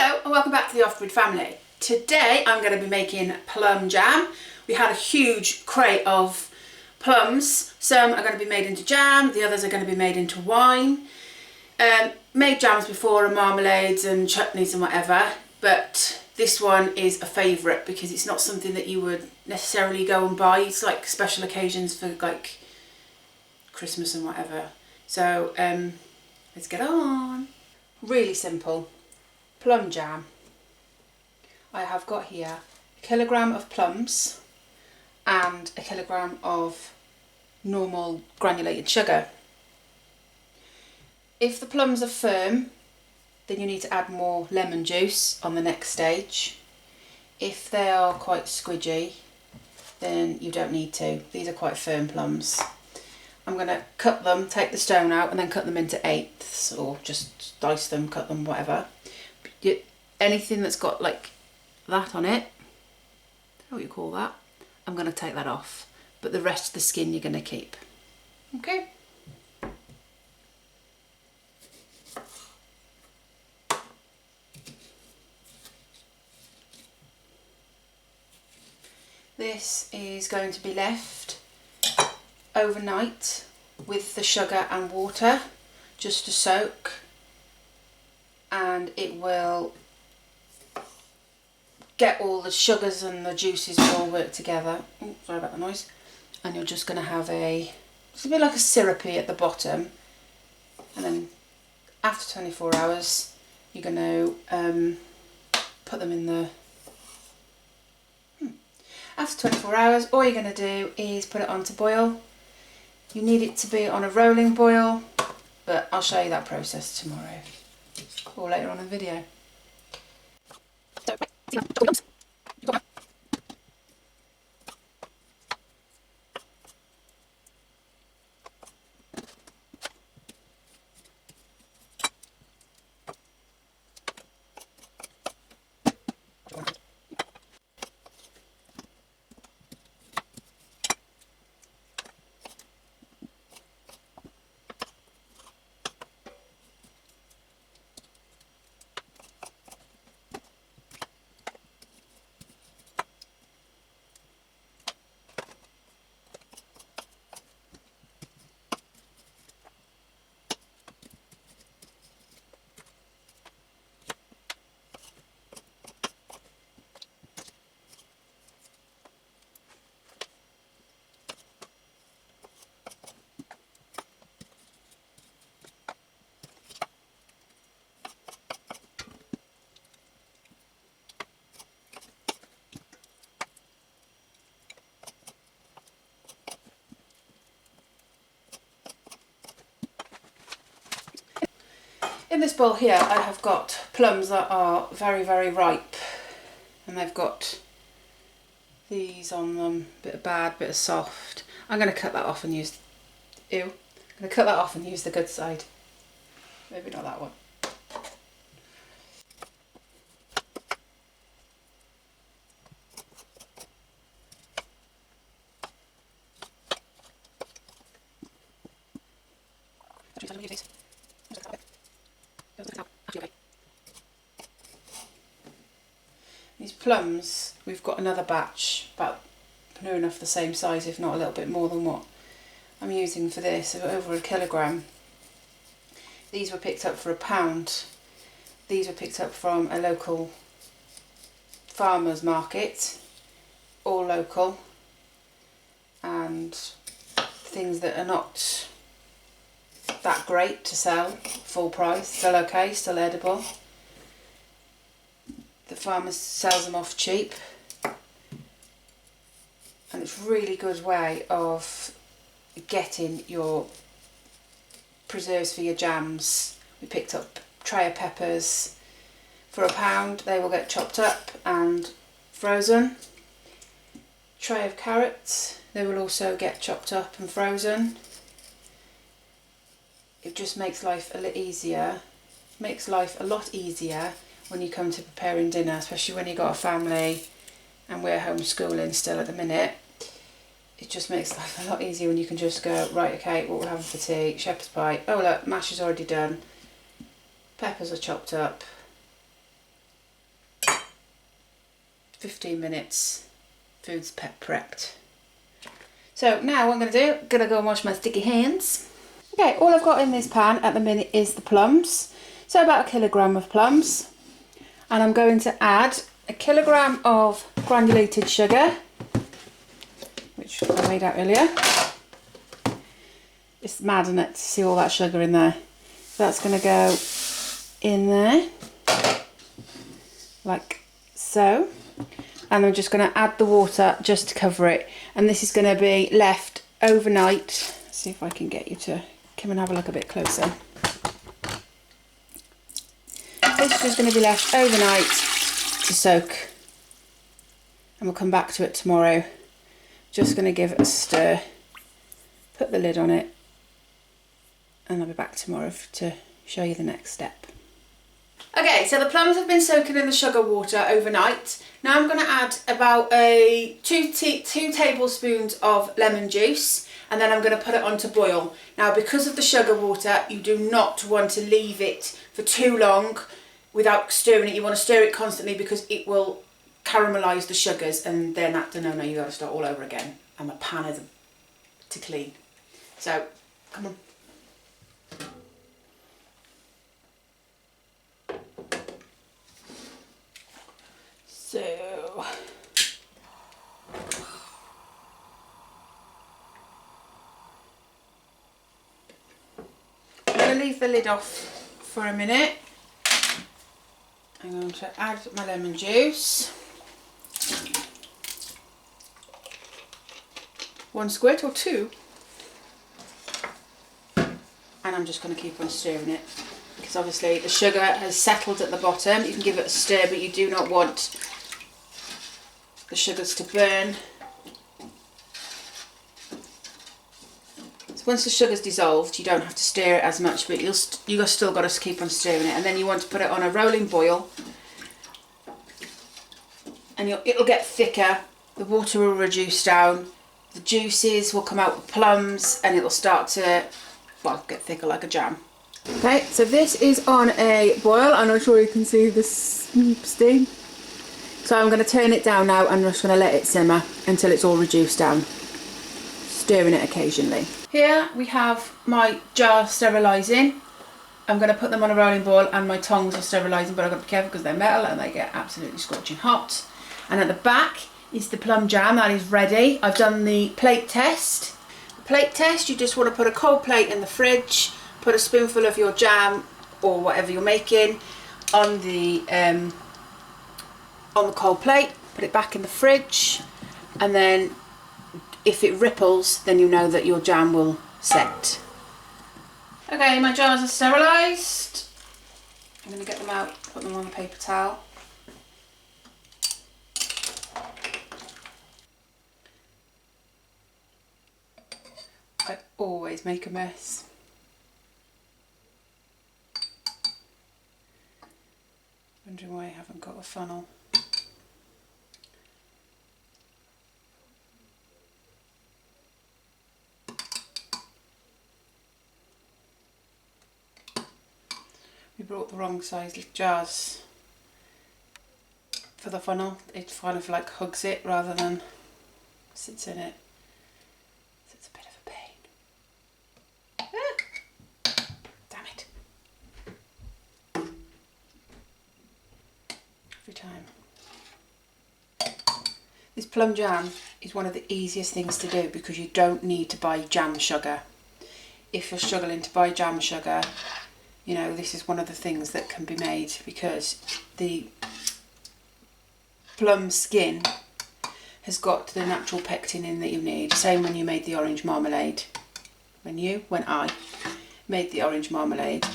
Hello and welcome back to the Off-Grid family. Today I'm going to be making plum jam. We had a huge crate of plums. Some are going to be made into jam, the others are going to be made into wine. Made jams before and marmalades and chutneys and whatever, but this one is a favourite because it's not something that you would necessarily go and buy. It's like special occasions for like Christmas and whatever. So let's get on. Really simple. Plum jam. I have got here a kilogram of plums and a kilogram of normal granulated sugar. If the plums are firm, then you need to add more lemon juice on the next stage. If they are quite squidgy, then you don't need to. These are quite firm plums. I'm going to cut them, take the stone out and then cut them into eighths, or just dice them, cut them, whatever. Anything that's got like that on it, I don't know what you call that, I'm going to take that off, but the rest of the skin you're going to keep. Okay. This is going to be left overnight with the sugar and water just to soak, and it will get all the sugars and the juices all work together. Oh, sorry about the noise. And you're just going to have it's a bit like a syrupy at the bottom, and then after 24 hours you're going to put them in the After 24 hours, all you're going to do is put it on to boil. You need it to be on a rolling boil, but I'll show you that process tomorrow or later on in the video. In this bowl here I have got plums that are very, very ripe, and they've got these on them, bit of bad, bit of soft. I'm going to cut that off and use, I'm going to cut that off and use the good side. Maybe not that one. These plums, we've got another batch, about near enough the same size, if not a little bit more than what I'm using for this, over a kilogram. These were picked up for £1. These were picked up from a local farmer's market, all local, and things that are not that great to sell full price, still okay, still edible. The farmer sells them off cheap, and it's a really good way of getting your preserves for your jams. We picked up a tray of peppers for £1. They will get chopped up and frozen. Tray of carrots, they will also get chopped up and frozen. It just makes life a lot easier. Makes life a lot easier when you come to preparing dinner, especially when you've got a family and we're homeschooling still at the minute. It just makes life a lot easier when you can just go, right, okay, what we're having for tea, shepherd's pie, oh look, mash is already done, peppers are chopped up, 15 minutes, food's prepped. So now what I'm going to do, I'm going to go and wash my sticky hands. Okay, all I've got in this pan at the minute is the plums. So about 1 kilogram of plums. And I'm going to add 1 kilogram of granulated sugar, which I made out earlier. It's mad, isn't it, to see all that sugar in there. So that's going to go in there, like so. And I'm just going to add the water just to cover it. And this is going to be left overnight. Let's see if I can get you to come and have a look a bit closer. This is going to be left overnight to soak. And we'll come back to it tomorrow. Just going to give it a stir. Put the lid on it. And I'll be back tomorrow to show you the next step. Okay, so the plums have been soaking in the sugar water overnight. Now I'm going to add about two tablespoons of lemon juice, and then I'm going to put it on to boil. Now, because of the sugar water, you do not want to leave it for too long without stirring it. You want to stir it constantly because it will caramelise the sugars, and then that's a no-no. You got to start all over again, and the pan is to clean. So, come on. So, I'm going to leave the lid off for a minute. I'm going to add my lemon juice. 1 squirt or 2. And I'm just going to keep on stirring it. Because obviously the sugar has settled at the bottom. You can give it a stir, but you do not want the sugars to burn. So once the sugar's dissolved, you don't have to stir it as much, but you've still got to keep on stirring it. And then you want to put it on a rolling boil, and it'll get thicker. The water will reduce down. The juices will come out with plums, and it'll start to, well, get thicker like a jam. Okay, so this is on a boil. I'm not sure you can see the steam. So I'm going to turn it down now, and I'm just going to let it simmer until it's all reduced down, stirring it occasionally. Here we have my jar sterilising. I'm going to put them on a rolling boil, and my tongs are sterilising, but I've got to be careful because they're metal and they get absolutely scorching hot. And at the back is the plum jam that is ready. I've done the plate test. The plate test, you just want to put a cold plate in the fridge, put a spoonful of your jam or whatever you're making on the cold plate, put it back in the fridge, and then if it ripples, then you know that your jam will set. Okay, my jars are sterilised. I'm going to get them out, put them on a paper towel. I always make a mess. Wondering why I haven't got a funnel. We brought the wrong size jars for the funnel. It kind of like hugs it rather than sits in it. So it's a bit of a pain. Ah! Damn it. Every time. This plum jam is one of the easiest things to do because you don't need to buy jam sugar. If you're struggling to buy jam sugar, you know, this is one of the things that can be made because the plum skin has got the natural pectin in that you need. Same when you made the orange marmalade. When I made the orange marmalade.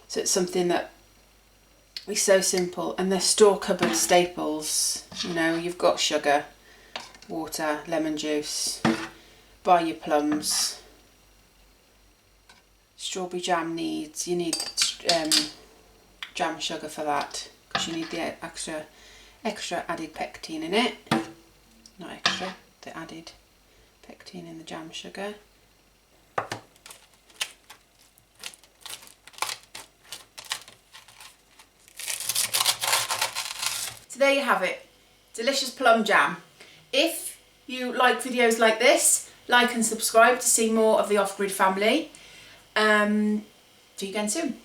So it's something that is so simple, and they're store cupboard staples. You know, you've got sugar, water, lemon juice, buy your plums. Strawberry jam you need jam sugar for that because you need the extra added pectin in it. Not extra, the added pectin in the jam sugar. So there you have it. delicious plum jam. If you like videos like this, like and subscribe to see more of the Off Grid family. See you again soon.